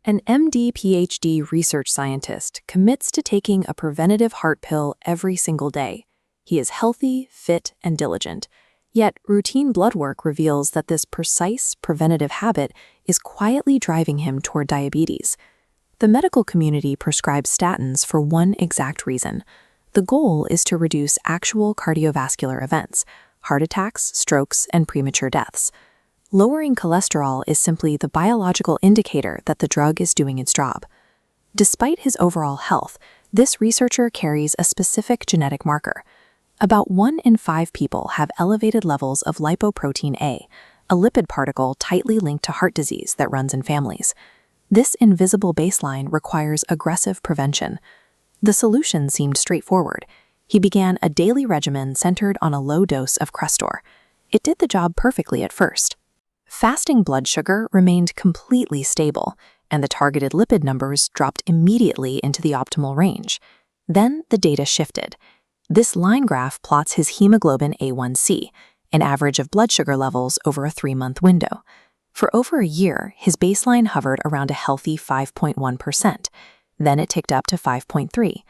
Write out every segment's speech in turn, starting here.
An MD PhD research scientist commits to taking a preventative heart pill every single day. He is healthy, fit, and diligent. Yet, routine blood work reveals that this precise preventative habit is quietly driving him toward diabetes. The medical community prescribes statins for one exact reason. The goal is to reduce actual cardiovascular events, heart attacks, strokes, and premature deaths. Lowering cholesterol is simply the biological indicator that the drug is doing its job. Despite his overall health, this researcher carries a specific genetic marker. About 1 in 5 people have elevated levels of lipoprotein A, a lipid particle tightly linked to heart disease that runs in families. This invisible baseline requires aggressive prevention. The solution seemed straightforward. He began a daily regimen centered on a low dose of Crestor. It did the job perfectly at first. Fasting blood sugar remained completely stable, and the targeted lipid numbers dropped immediately into the optimal range. Then the data shifted. This line graph plots his hemoglobin A1C, an average of blood sugar levels over a 3-month window. For over a year, his baseline hovered around a healthy 5.1%. Then it ticked up to 5.3.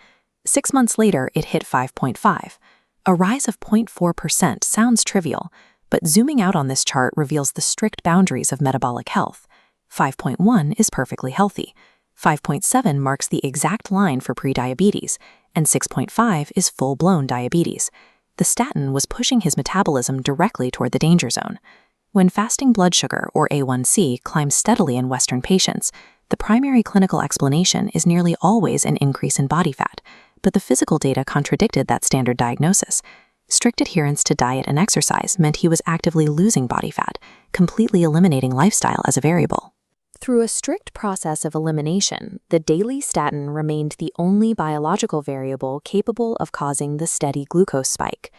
6 months later, it hit 5.5. A rise of 0.4% sounds trivial, but zooming out on this chart reveals the strict boundaries of metabolic health. 5.1 is perfectly healthy. 5.7 marks the exact line for prediabetes, and 6.5 is full-blown diabetes. The statin was pushing his metabolism directly toward the danger zone. When fasting blood sugar, or A1C, climbs steadily in Western patients, the primary clinical explanation is nearly always an increase in body fat, but the physical data contradicted that standard diagnosis. Strict adherence to diet and exercise meant he was actively losing body fat, completely eliminating lifestyle as a variable. Through a strict process of elimination, the daily statin remained the only biological variable capable of causing the steady glucose spike.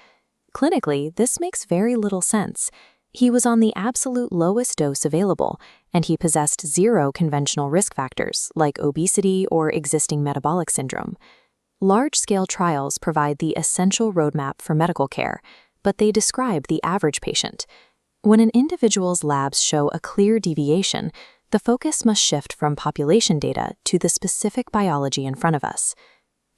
Clinically, this makes very little sense. He was on the absolute lowest dose available, and he possessed 0 conventional risk factors, like obesity or existing metabolic syndrome. Large-scale trials provide the essential roadmap for medical care, but they describe the average patient. When an individual's labs show a clear deviation, the focus must shift from population data to the specific biology in front of us.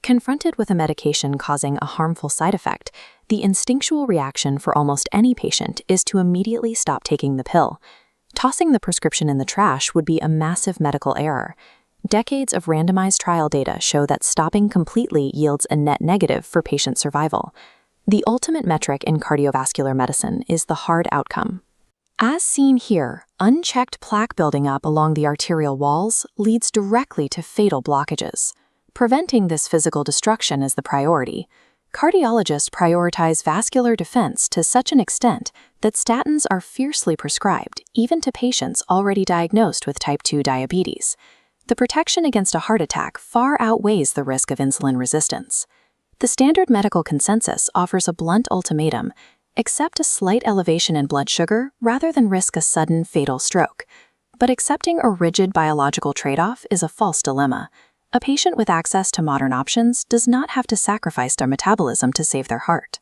Confronted with a medication causing a harmful side effect, the instinctual reaction for almost any patient is to immediately stop taking the pill. Tossing the prescription in the trash would be a massive medical error. Decades of randomized trial data show that stopping completely yields a net negative for patient survival. The ultimate metric in cardiovascular medicine is the hard outcome. As seen here, unchecked plaque building up along the arterial walls leads directly to fatal blockages. Preventing this physical destruction is the priority. Cardiologists prioritize vascular defense to such an extent that statins are fiercely prescribed, even to patients already diagnosed with type 2 diabetes. The protection against a heart attack far outweighs the risk of insulin resistance. The standard medical consensus offers a blunt ultimatum: accept a slight elevation in blood sugar rather than risk a sudden fatal stroke. But accepting a rigid biological trade-off is a false dilemma. A patient with access to modern options does not have to sacrifice their metabolism to save their heart.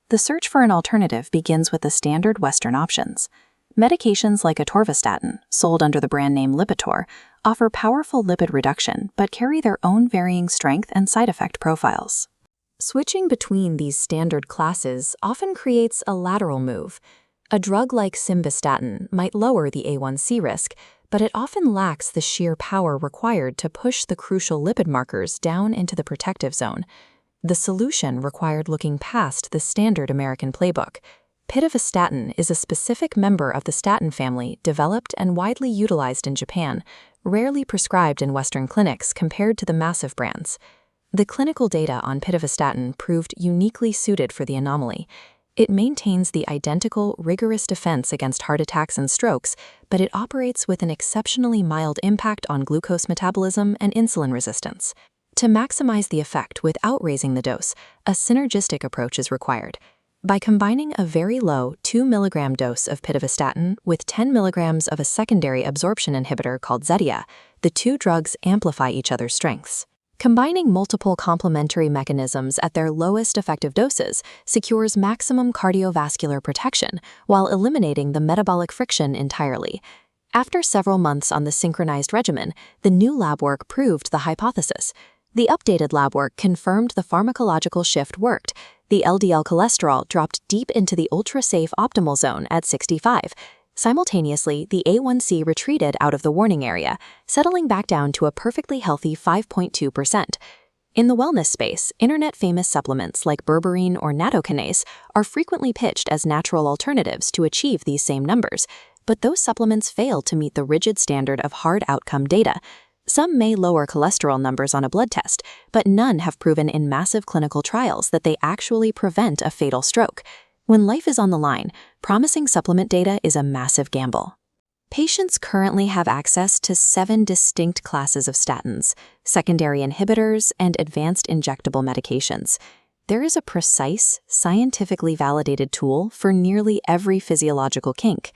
The search for an alternative begins with the standard Western options. Medications like atorvastatin, sold under the brand name Lipitor, offer powerful lipid reduction but carry their own varying strength and side effect profiles. Switching between these standard classes often creates a lateral move. A drug like simvastatin might lower the A1C risk, but it often lacks the sheer power required to push the crucial lipid markers down into the protective zone. The solution required looking past the standard American playbook. Pitavastatin is a specific member of the statin family developed and widely utilized in Japan, rarely prescribed in Western clinics compared to the massive brands. The clinical data on pitavastatin proved uniquely suited for the anomaly. It maintains the identical, rigorous defense against heart attacks and strokes, but it operates with an exceptionally mild impact on glucose metabolism and insulin resistance. To maximize the effect without raising the dose, a synergistic approach is required. By combining a very low 2 mg dose of pitavastatin with 10 mg of a secondary absorption inhibitor called Zetia, the two drugs amplify each other's strengths. Combining multiple complementary mechanisms at their lowest effective doses secures maximum cardiovascular protection while eliminating the metabolic friction entirely. After several months on the synchronized regimen, the new lab work proved the hypothesis. The updated lab work confirmed the pharmacological shift worked. The LDL cholesterol dropped deep into the ultra-safe optimal zone at 65. Simultaneously, the A1C retreated out of the warning area, settling back down to a perfectly healthy 5.2%. In the wellness space, internet-famous supplements like berberine or nattokinase are frequently pitched as natural alternatives to achieve these same numbers, but those supplements fail to meet the rigid standard of hard outcome data. Some may lower cholesterol numbers on a blood test, but none have proven in massive clinical trials that they actually prevent a fatal stroke. When life is on the line, promising supplement data is a massive gamble. Patients currently have access to 7 distinct classes of statins, secondary inhibitors, and advanced injectable medications. There is a precise, scientifically validated tool for nearly every physiological kink.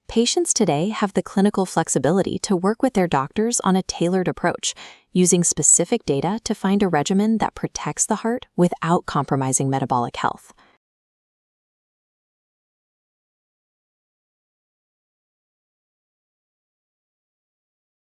Patients today have the clinical flexibility to work with their doctors on a tailored approach, using specific data to find a regimen that protects the heart without compromising metabolic health.